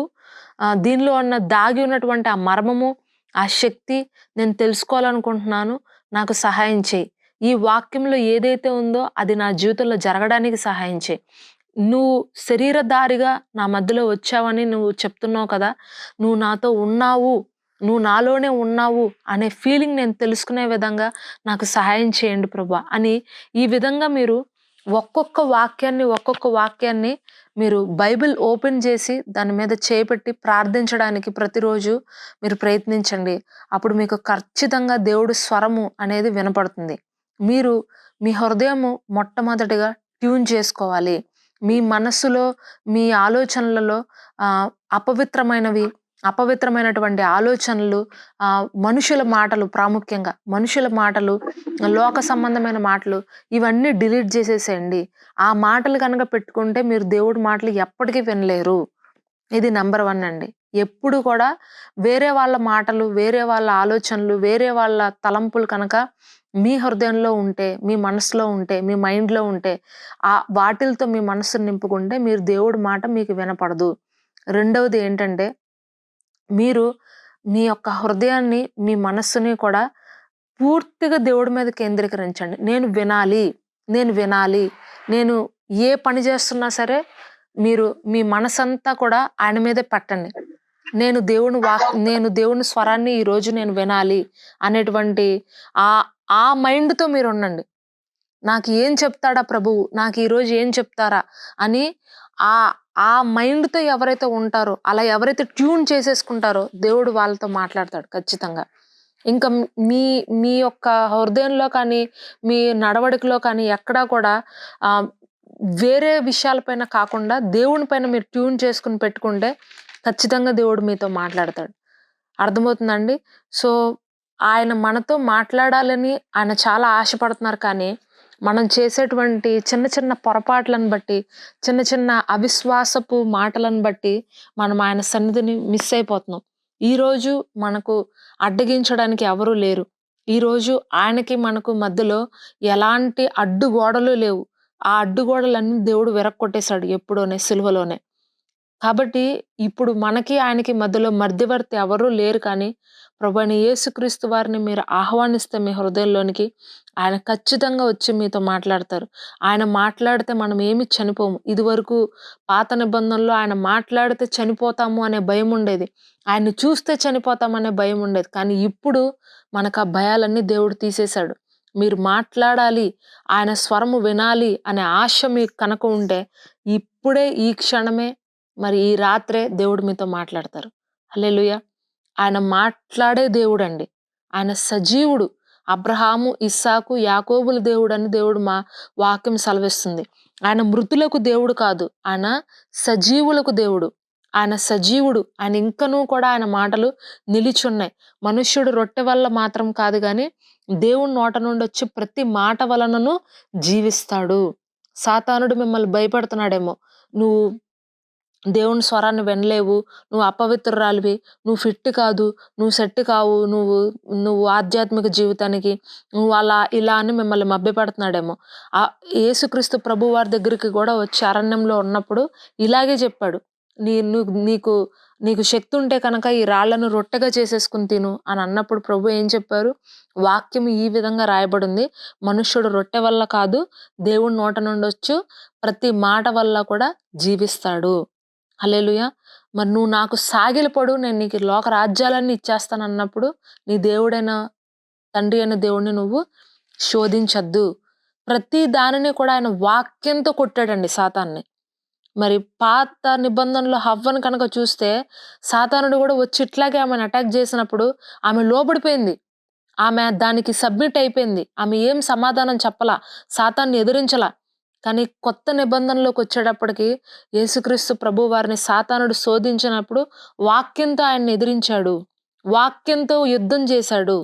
దీనిలో దాగి ఉన్నటువంటి ఆ మర్మము, ఆ శక్తి నేను తెలుసుకోవాలనుకుంటున్నాను. నాకు సహాయం చెయ్యి. ఈ వాక్యంలో ఏదైతే ఉందో అది నా జీవితంలో జరగడానికి సహాయం చెయ్యి. నువ్వు శరీరధారిగా నా మధ్యలో వచ్చావని నువ్వు చెప్తున్నావు కదా! నువ్వు నాతో ఉన్నావు. నువ్వు నాలోనే ఉన్నావు అనే ఫీలింగ్ నేను తెలుసుకునే విధంగా నాకు సహాయం చేయండి ప్రభువా అని ఈ విధంగా మీరు ఒక్కొక్క వాక్యాన్ని మీరు బైబిల్ ఓపెన్ చేసి దాని మీద చేపెట్టి ప్రార్థించడానికి ప్రతిరోజు మీరు ప్రయత్నించండి. అప్పుడు మీకు ఖచ్చితంగా దేవుడి స్వరము అనేది వినపడుతుంది. మీరు మీ హృదయము మొట్టమొదటిగా ట్యూన్ చేసుకోవాలి. మీ మనస్సులో, మీ ఆలోచనలలో అపవిత్రమైనటువంటి ఆలోచనలు, మనుషుల మాటలు, ప్రాముఖ్యంగా మనుషుల మాటలు, లోక సంబంధమైన మాటలు ఇవన్నీ డిలీట్ చేసేసేయండి. ఆ మాటలు కనుక పెట్టుకుంటే మీరు దేవుడి మాటలు ఎప్పటికీ వినలేరు. ఇది నంబర్ 1 అండి. ఎప్పుడు కూడా వేరే వాళ్ళ మాటలు, వేరే వాళ్ళ ఆలోచనలు, వేరే వాళ్ళ తలంపులు కనుక మీ హృదయంలో ఉంటే, మీ మనసులో ఉంటే, మీ మైండ్‌లో ఉంటే, వాటిలతో మీ మనసుని నింపుకుంటే మీరు దేవుడి మాట మీకు వినపడదు. రెండవది ఏంటంటే, మీరు మీ యొక్క హృదయాన్ని, మీ మనస్సుని కూడా పూర్తిగా దేవుడి మీద కేంద్రీకరించండి. నేను వినాలి. నేను ఏ పని చేస్తున్నా సరే మీరు మీ మనసంతా కూడా ఆయన మీదే పెట్టండి. నేను దేవుని స్వరాన్ని ఈరోజు నేను వినాలి అనేటువంటి ఆ మైండ్‌తో మీరుండండి. నాకు ఏం చెప్తాడా ప్రభువు? నాకు ఈరోజు ఏం చెప్తారా? అని ఆ మైండ్‌తో ఎవరైతే ఉంటారో, అలా ఎవరైతే ట్యూన్ చేసేసుకుంటారో దేవుడు వాళ్ళతో మాట్లాడతాడు ఖచ్చితంగా. ఇంకా మీ యొక్క హృదయంలో కానీ, మీ నడవడికలో కానీ ఎక్కడా కూడా వేరే విషయాలపైన కాకుండా దేవుని పైన మీరు ట్యూన్ చేసుకొని పెట్టుకుంటే ఖచ్చితంగా దేవుడు మీతో మాట్లాడతాడు. అర్థమవుతుందండి? సో, ఆయన మనతో మాట్లాడాలని ఆయన చాలా ఆశపడుతున్నారు కానీ, మనం చేసేటువంటి చిన్న చిన్న పొరపాట్లను బట్టి, చిన్న చిన్న అవిశ్వాసపు మాటలను బట్టి మనం ఆయన సన్నిధిని మిస్ అయిపోతున్నాం. ఈరోజు మనకు అడ్డగించడానికి ఎవరూ లేరు. ఈరోజు ఆయనకి మనకు మధ్యలో ఎలాంటి అడ్డుగోడలు లేవు. ఆ అడ్డుగోడలన్నీ దేవుడు విరగ్గొట్టేశాడు ఎప్పుడోనే సిలువలోనే. కాబట్టి ఇప్పుడు మనకి ఆయనకి మధ్యలో మధ్యవర్తి ఎవరూ లేరు కానీ ప్రభువైన యేసుక్రీస్తు వారిని మీరు ఆహ్వానిస్తే మీ హృదయంలోనికి ఆయన ఖచ్చితంగా వచ్చి మీతో మాట్లాడతారు. ఆయన మాట్లాడితే మనం ఏమి చనిపోము. ఇదివరకు పాత నిబంధనలో ఆయన మాట్లాడితే చనిపోతాము అనే భయం ఉండేది. ఆయన్ని చూస్తే చనిపోతామనే భయం ఉండేది. కానీ ఇప్పుడు మనకు ఆ భయాలన్నీ దేవుడు తీసేశాడు. మీరు మాట్లాడాలి, ఆయన స్వరము వినాలి అనే ఆశ మీకు కనుక ఉంటే ఇప్పుడే ఈ క్షణమే మరి ఈ రాత్రే దేవుడు మీతో మాట్లాడతారు. హల్లెలూయా! ఆయన మాట్లాడే దేవుడండి. ఆయన సజీవుడు. అబ్రహాము, ఇస్సాకు, యాకోబుల దేవుడని దేవుడు మా వాక్యం సెలవిస్తుంది. ఆయన మృతులకు దేవుడు కాదు. ఆయన సజీవులకు దేవుడు. ఆయన సజీవుడు. ఆయన ఇంకనూ కూడా ఆయన మాటలు నిలిచున్నాయి. మనుష్యుడు రొట్టె వల్ల మాత్రం కాదు గాని దేవుని నోట నుండి వచ్చి ప్రతి మాట వలనను జీవిస్తాడు. సాతానుడు మిమ్మల్ని భయపెడుతున్నాడేమో. నువ్వు దేవుని స్వరాన్ని వినలేవు, నువ్వు అపవిత్రురాలివి, నువ్వు ఫిట్ కాదు, నువ్వు సెట్ కావు, నువ్వు ఆధ్యాత్మిక జీవితానికి నువ్వు ఇలా అని మిమ్మల్ని మభ్యపెడుతున్నాడేమో. యేసుక్రీస్తు ప్రభువారి దగ్గరికి కూడా వచ్చి అరణ్యంలో ఉన్నప్పుడు ఇలాగే చెప్పాడు. నీకు శక్తి ఉంటే కనుక ఈ రాళ్లను రొట్టెగా చేసేసుకుని తిను అని అన్నప్పుడు ప్రభు ఏం చెప్పారు? వాక్యం ఈ విధంగా రాయబడింది. మనుష్యుడు రొట్టె వల్ల కాదు, దేవుడి నోట నుండి వచ్చు ప్రతి మాట వల్ల కూడా జీవిస్తాడు. హల్లెలూయా! మరి నువ్వు నాకు సాగిలపడు, నేను నీకు లోక రాజ్యాలన్నీ ఇచ్చేస్తానన్నప్పుడు నీ దేవుడైన తండ్రి అయిన దేవుడిని నువ్వు శోధించొద్దు. ప్రతి దానిని కూడా ఆయన వాక్యంతో కొట్టాడండి సాతాన్ని. మరి పాత నిబంధనలో హవ్వను కనుక చూస్తే సాతానుడు కూడా వచ్చి ఇట్లాగే ఆమెను అటాక్ చేసినప్పుడు ఆమె లోబడిపోయింది. ఆమె దానికి సబ్మిట్ అయిపోయింది. ఆమె ఏం సమాధానం చెప్పలా. సాతాన్ని ఎదిరించలా. కానీ కొత్త నిబంధనలోకొచ్చేటప్పటికి యేసుక్రీస్తు ప్రభువు వారిని సాతానుడు శోధించినప్పుడు వాక్యంతో ఆయన్ని ఎదిరించాడు. వాక్యంతో యుద్ధం చేశాడు.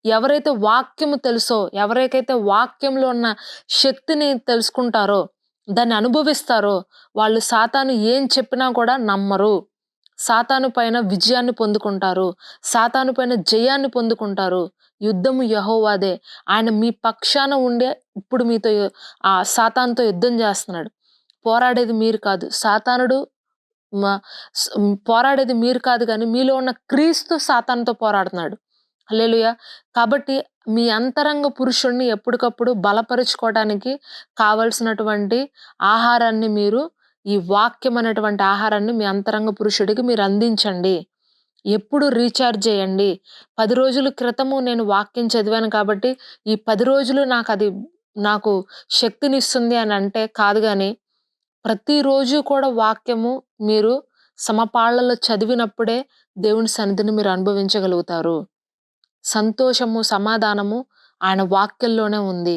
ఎవరైతే వాక్యము తెలుసో, ఎవరికైతే వాక్యంలో ఉన్న శక్తిని తెలుసుకుంటారో, దాన్ని అనుభవిస్తారో, వాళ్ళు సాతాను ఏం చెప్పినా కూడా నమ్మరు. సాతాను పైన విజయాన్ని పొందుకుంటారు. సాతాను పైన జయాన్ని పొందుకుంటారు. యుద్ధము యెహోవాదే. ఆయన మీ పక్షాన ఉండే ఇప్పుడు మీతో సాతానుతో యుద్ధం చేస్తున్నాడు. పోరాడేది మీరు కాదు. సాతానుడు మ స్ పోరాడేది మీరు కాదు గానీ, మీలో ఉన్న క్రీస్తు సాతానుతో పోరాడుతున్నాడు. హల్లెలూయా! కాబట్టి మీ అంతరంగ పురుషుడిని ఎప్పటికప్పుడు బలపరుచుకోవడానికి కావాల్సినటువంటి ఆహారాన్ని మీరు ఈ వాక్యం అనేటువంటి ఆహారాన్ని మీ అంతరంగ పురుషుడికి మీరు అందించండి. ఎప్పుడు రీచార్జ్ చేయండి. 10 రోజుల క్రితము నేను వాక్యం చదివాను కాబట్టి, ఈ 10 రోజులు నాకు శక్తినిస్తుంది అని అంటే కాదు గానీ, ప్రతిరోజు కూడా వాక్యము మీరు సమపాళ్లలో చదివినప్పుడే దేవుని సన్నిధిని మీరు అనుభవించగలుగుతారు. సంతోషము, సమాధానము ఆయన వాక్యంలోనే ఉంది.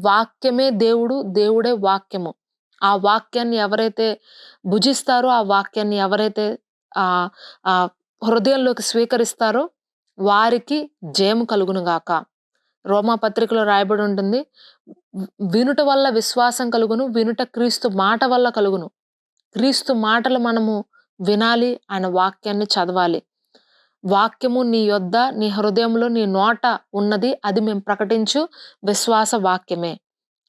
వాక్యమే దేవుడు, దేవుడే వాక్యము. ఆ వాక్యాన్ని ఎవరైతే భుజిస్తారో, ఆ వాక్యాన్ని ఎవరైతే ఆహ్, ఆహ్, హృదయంలోకి స్వీకరిస్తారో వారికి జయము కలుగును గాక. రోమా పత్రికలో రాయబడి ఉంటుంది. వినుట వల్ల విశ్వాసం కలుగును. వినుట క్రీస్తు మాట వల్ల కలుగును. క్రీస్తు మాటలు మనము వినాలి. ఆయన వాక్యాన్ని చదవాలి. వాక్యము నీ యొద్ద, నీ హృదయంలో, నీ నోట ఉన్నది. అది మేము ప్రకటించు విశ్వాస వాక్యమే.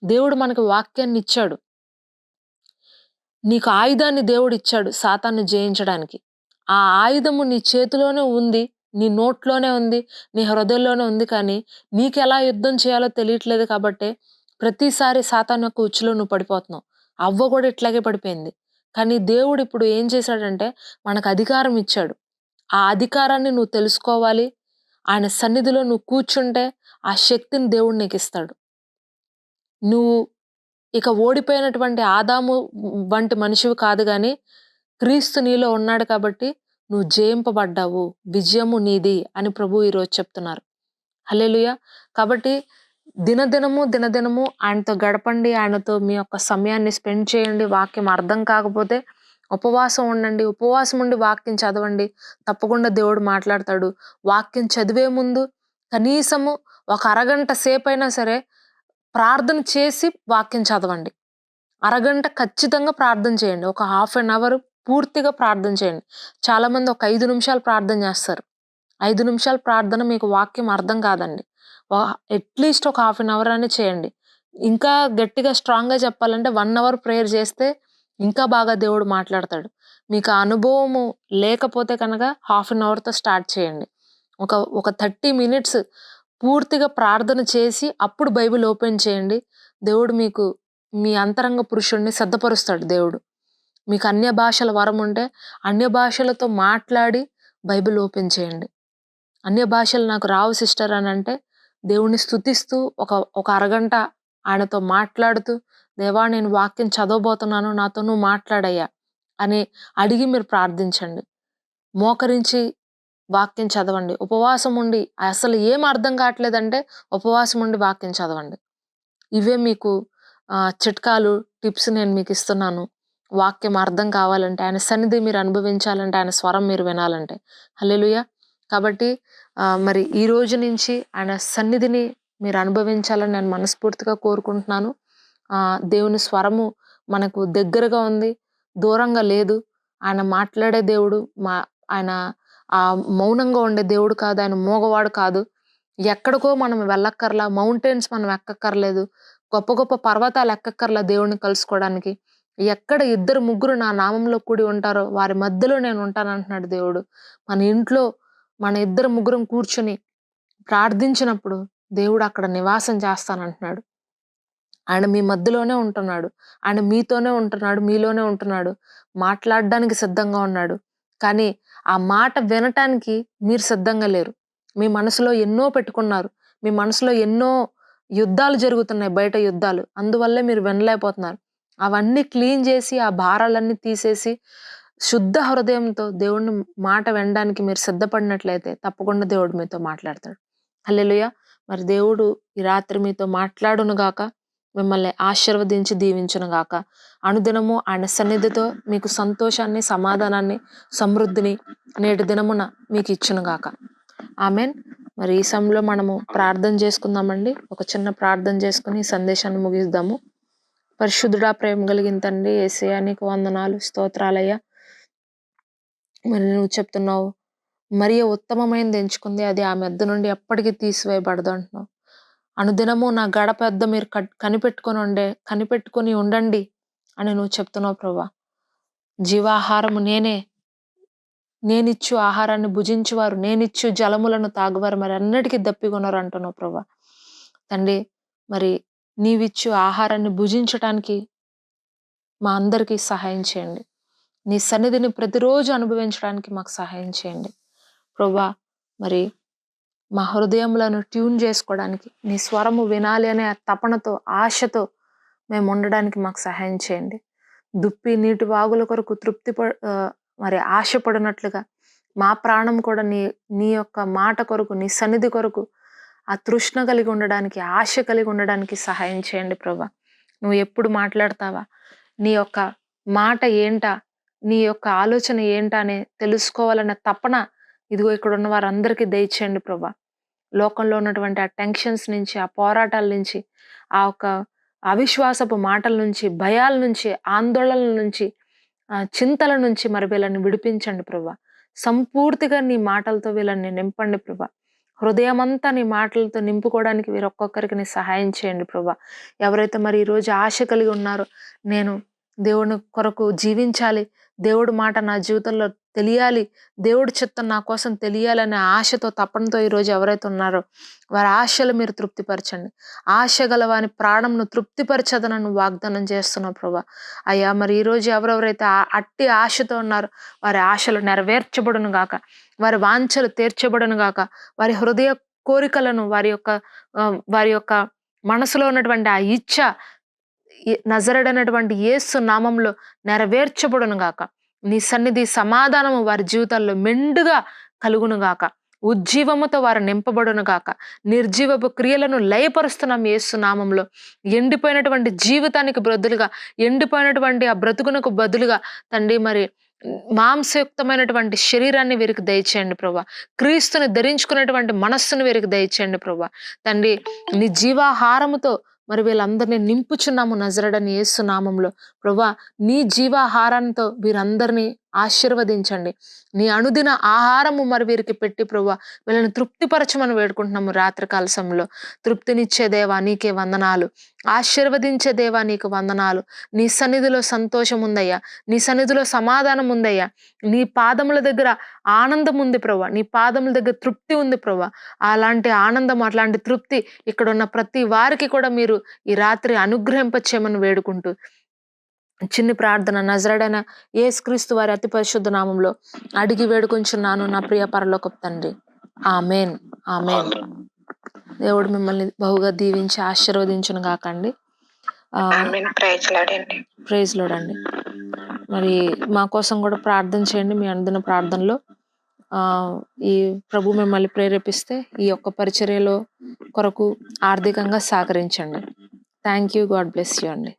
దేవుడు మనకు వాక్యాన్నిచ్చాడు. నీకు ఆయుధాన్ని దేవుడిచ్చాడు సాతాన్ని జయించడానికి. ఆ ఆయుధము నీ చేతిలోనే ఉంది. నీ నోట్లోనే ఉంది. నీ హృదయంలోనే ఉంది. కానీ నీకెలా యుద్ధం చేయాలో తెలియట్లేదు కాబట్టే ప్రతిసారి సాతాను యొక్క ఉచ్చులో నువ్వు పడిపోతున్నావు. అవ్వ కూడా ఇట్లాగే పడిపోయింది. కానీ దేవుడు ఇప్పుడు ఏం చేశాడంటే మనకు అధికారం ఇచ్చాడు. ఆ అధికారాన్ని నువ్వు తెలుసుకోవాలి. ఆయన సన్నిధిలో నువ్వు కూర్చుంటే ఆ శక్తిని దేవుడు నీకిస్తాడు. నువ్వు ఇక ఓడిపోయినటువంటి ఆదాము వంటి మనిషివి కాదు గానీ, క్రీస్తు నీలో ఉన్నాడు కాబట్టి నువ్వు జయింపబడ్డావు. విజయము నీది అని ప్రభువు ఈరోజు చెప్తున్నారు. హల్లెలూయా! కాబట్టి దినదినము ఆయనతో గడపండి. ఆయనతో మీ యొక్క సమయాన్ని స్పెండ్ చేయండి. వాక్యం అర్థం కాకపోతే ఉపవాసం ఉండండి. ఉపవాసం ఉండి వాక్యం చదవండి. తప్పకుండా దేవుడు మాట్లాడతాడు. వాక్యం చదివే ముందు కనీసము ఒక అరగంట సేపైనా సరే ప్రార్థన చేసి వాక్యం చదవండి. అరగంట ఖచ్చితంగా ప్రార్థన చేయండి. ఒక హాఫ్ ఎన్ అవర్ పూర్తిగా ప్రార్థన చేయండి. చాలామంది ఒక 5 నిమిషాలు ప్రార్థన చేస్తారు. 5 నిమిషాల ప్రార్థన మీకు వాక్యం అర్థం కాదండి. అట్‌లీస్ట్ ఒక హాఫ్ ఎన్ అవర్ అని చేయండి. ఇంకా గట్టిగా స్ట్రాంగ్‌గా చెప్పాలంటే 1 అవర్ ప్రేయర్ చేస్తే ఇంకా బాగా దేవుడు మాట్లాడతాడు. మీకు ఆ అనుభవము లేకపోతే కనుక హాఫ్ ఎన్ అవర్‌తో స్టార్ట్ చేయండి. ఒక 30 మినిట్స్ పూర్తిగా ప్రార్థన చేసి అప్పుడు బైబిల్ ఓపెన్ చేయండి. దేవుడు మీకు మీ అంతరంగ పురుషుడిని సిద్ధపరుస్తాడు దేవుడు. మీకు అన్య భాషల వరం ఉంటే అన్య భాషలతో మాట్లాడి బైబిల్ ఓపెన్ చేయండి. అన్య భాషలు నాకు రావు సిస్టర్ అని అంటే దేవుణ్ణి స్తుతిస్తూ ఒక అరగంట ఆయనతో మాట్లాడుతూ, దేవా నేను వాక్యం చదవబోతున్నాను, నాతో నువ్వు మాట్లాడయ్యా అని అడిగి మీరు ప్రార్థించండి. మోకరించి వాక్యం చదవండి. ఉపవాసం ఉండి అసలు ఏం అర్థం కావట్లేదంటే ఉపవాసం ఉండి వాక్యం చదవండి. ఇవే మీకు చిట్కాలు, టిప్స్ నేను మీకిస్తున్నాను. వాక్యం అర్థం కావాలంటే, ఆయన సన్నిధి మీరు అనుభవించాలంటే, ఆయన స్వరం మీరు వినాలంటే. హల్లెలూయా! కాబట్టి మరి ఈ రోజు నుంచి ఆయన సన్నిధిని మీరు అనుభవించాలని నేను మనస్ఫూర్తిగా కోరుకుంటున్నాను. దేవుని స్వరము మనకు దగ్గరగా ఉంది. దూరంగా లేదు. ఆయన మాట్లాడే దేవుడు. ఆయన మౌనంగా ఉండే దేవుడు కాదు. ఆయన మూగవాడు కాదు. ఎక్కడికో మనం వెళ్ళక్కర్లా. మౌంటైన్స్ మనం ఎక్కక్కర్లేదు. గొప్ప గొప్ప పర్వతాలు ఎక్కక్కర్లా దేవుడిని కలుసుకోవడానికి. ఎక్కడ 2, 3 నా నామంలో కూడి ఉంటారో వారి మధ్యలో నేను ఉంటానంటున్నాడు దేవుడు. మన ఇంట్లో మన 2, 3 కూర్చొని ప్రార్థించినప్పుడు దేవుడు అక్కడ నివాసం చేస్తానంటున్నాడు. ఆయన మీ మధ్యలోనే ఉంటున్నాడు. ఆయన మీతోనే ఉంటున్నాడు. మీలోనే ఉంటున్నాడు. మాట్లాడడానికి సిద్ధంగా ఉన్నాడు. కానీ ఆ మాట వినటానికి మీరు సిద్ధంగా లేరు. మీ మనసులో ఎన్నో పెట్టుకున్నారు. మీ మనసులో ఎన్నో యుద్ధాలు జరుగుతున్నాయి, బయట యుద్ధాలు. అందువల్లే మీరు వినలేకపోతున్నారు. అవన్నీ క్లీన్ చేసి, ఆ భారాలన్నీ తీసేసి, శుద్ధ హృదయంతో దేవుని మాట వినడానికి మీరు సిద్ధపడినట్లయితే తప్పకుండా దేవుడు మీతో మాట్లాడతాడు. హల్లెలూయా! మరి దేవుడు ఈ రాత్రి మీతో మాట్లాడును గాక. మిమ్మల్ని ఆశీర్వదించి దీవించును గాక. అనుదినము ఆయన సన్నిధితో మీకు సంతోషాన్ని, సమాధానాన్ని, సమృద్ధిని నేటి దినమున మీకు ఇచ్చును గాక. ఆమేన్. మరి ఈ సమయంలో మనము ప్రార్థన చేసుకుందామండి. ఒక చిన్న ప్రార్థన చేసుకొని ఈ సందేశాన్ని ముగిద్దాము. పరిశుద్ధుడా, ప్రేమ కలిగిన తండ్రి, యేసయ్యా నీకు వందనాలు, స్తోత్రాలయ్యా. మరి నువ్వు చెప్తున్నావు, మరియ ఉత్తమమైనది ఎంచుకుంది, అది ఆమె యొద్ద నుండి ఎప్పటికీ తీసివేయబడదు అంటున్నావు. అనుదినము నా గడప యొద్ద మీరు కనిపెట్టుకొని ఉండండి అని నువ్వు చెప్తున్నావు ప్రభువా. జీవాహారము నేనే, నేనిచ్చు ఆహారాన్ని భుజించువారు, నేనిచ్చు జలములను తాగువారు మరి అన్నిటికీ దప్పికొనరు అంటున్నావు ప్రభువా. తండ్రి, మరి నీవిచ్చు ఆహారాన్ని భుజించటానికి మా అందరికీ సహాయం చేయండి. నీ సన్నిధిని ప్రతిరోజు అనుభవించడానికి మాకు సహాయం చేయండి ప్రభువా. మరి మా హృదయములను ట్యూన్ చేసుకోవడానికి, నీ స్వరము వినాలి అనే ఆ తపనతో, ఆశతో మేము ఉండడానికి మాకు సహాయం చేయండి. దుప్పి నీటి వాగుల కొరకు మరి ఆశపడినట్లుగా మా ప్రాణం కూడా నీ యొక్క మాట కొరకు, నీ సన్నిధి కొరకు ఆ తృష్ణ కలిగి ఉండడానికి, ఆశ కలిగి ఉండడానికి సహాయం చేయండి ప్రభువా. నువ్వు ఎప్పుడు మాట్లాడతావా, నీ యొక్క మాట ఏంటా, నీ యొక్క ఆలోచన ఏంటా అని తెలుసుకోవాలన్న తపన ఇదిగో ఇక్కడ ఉన్న వారందరికీ దయచేయండి ప్రభువా. లోకంలో ఉన్నటువంటి ఆ టెన్షన్స్ నుంచి, ఆ పోరాటాల నుంచి, ఆ ఒక అవిశ్వాసపు మాటల నుంచి, భయాల నుంచి, ఆందోళనల నుంచి, చింతల నుంచి మరి వీళ్ళని విడిపించండి ప్రభువా. సంపూర్తిగా నీ మాటలతో వీళ్ళని నింపండి ప్రభువా. హృదయమంతా నీ మాటలతో నింపుకోవడానికి వీరు ఒక్కొక్కరికి నీ సహాయం చేయండి ప్రభువా. ఎవరైతే మరి ఈరోజు ఆశ కలిగి ఉన్నారో, నేను దేవుని కొరకు జీవించాలి, దేవుడి మాట నా జీవితంలో తెలియాలి, దేవుడి చిత్తం నా కోసం తెలియాలనే ఆశతో, తపనతో ఈరోజు ఎవరైతే ఉన్నారో వారి ఆశలు మీరు తృప్తిపరచండి. ఆశ గల వాని ప్రాణంను తృప్తిపరచదనని వాగ్దానం చేస్తున్నావు ప్రభా. అయ్యా, మరి ఈరోజు ఎవరెవరైతే అట్టి ఆశతో ఉన్నారో వారి ఆశలు నెరవేర్చబడును గాక, వారి వాంఛలు తీర్చబడును గాక, వారి హృదయ కోరికలను, వారి యొక్క మనసులో ఉన్నటువంటి ఆ ఇచ్ఛ నజరేయుడైనటువంటి యేసు నామంలో నెరవేర్చబడును గాక. నీ సన్నిధి సమాధానము వారి జీవితాల్లో మెండుగా కలుగును గాక. ఉజ్జీవముతో వారు నింపబడును గాక. నిర్జీవపు క్రియలను లయపరుస్తున్నాం యేసు నామంలో. ఎండిపోయినటువంటి జీవితానికి బదులుగా, ఎండిపోయినటువంటి ఆ బ్రతుకునకు బదులుగా తండ్రి, మరి మాంసయుక్తమైనటువంటి శరీరాన్ని వీరికి దయచేయండి ప్రభా. క్రీస్తుని ధరించుకునేటువంటి మనస్సును వీరికి దయచేయండి ప్రభా. తండ్రి, నీ జీవాహారముతో మరి వీళ్ళందరినీ నింపుచున్నాము నజరేయుడైన యేసు నామంలో ప్రభా. నీ జీవాహారంతో వీరందరినీ ఆశీర్వదించండి. నీ అనుదిన ఆహారము మరి వీరికి పెట్టి ప్రభా వీళ్ళని తృప్తిపరచమని వేడుకుంటున్నాము. రాత్రికాల సమయంలో తృప్తినిచ్చే దేవా నీకే వందనాలు, ఆశీర్వదించే దేవా నీకు వందనాలు. నీ సన్నిధిలో సంతోషం ఉందయ్యా, నీ సన్నిధిలో సమాధానం ఉందయ్యా, నీ పాదముల దగ్గర ఆనందం ఉంది ప్రభా, నీ పాదముల దగ్గర తృప్తి ఉంది ప్రభా. అలాంటి ఆనందం, అట్లాంటి తృప్తి ఇక్కడ ఉన్న ప్రతి వారికి కూడా మీరు ఈ రాత్రి అనుగ్రహింపచేయమని వేడుకుంటూ చిన్ని ప్రార్థన నజరేయుడైన యేసుక్రీస్తు వారి అతి పరిశుద్ధ నామంలో అడిగి వేడుకొంచున్నాను నా ప్రియ పరలోకపు తండ్రి. ఆమేన్, ఆమేన్. దేవుడు మిమ్మల్ని బహుగా దీవించి ఆశీర్వదించును గాకండి. ప్రైజ్ లార్డ్ అండి. మరి మా కోసం కూడా ప్రార్థన చేయండి. మీ అనుదిన ప్రార్థనలో ఈ ప్రభు మిమ్మల్ని ప్రేరేపిస్తే ఈ యొక్క పరిచర్యలో కొరకు ఆర్థికంగా సహకరించండి. Thank you. God bless you అండి.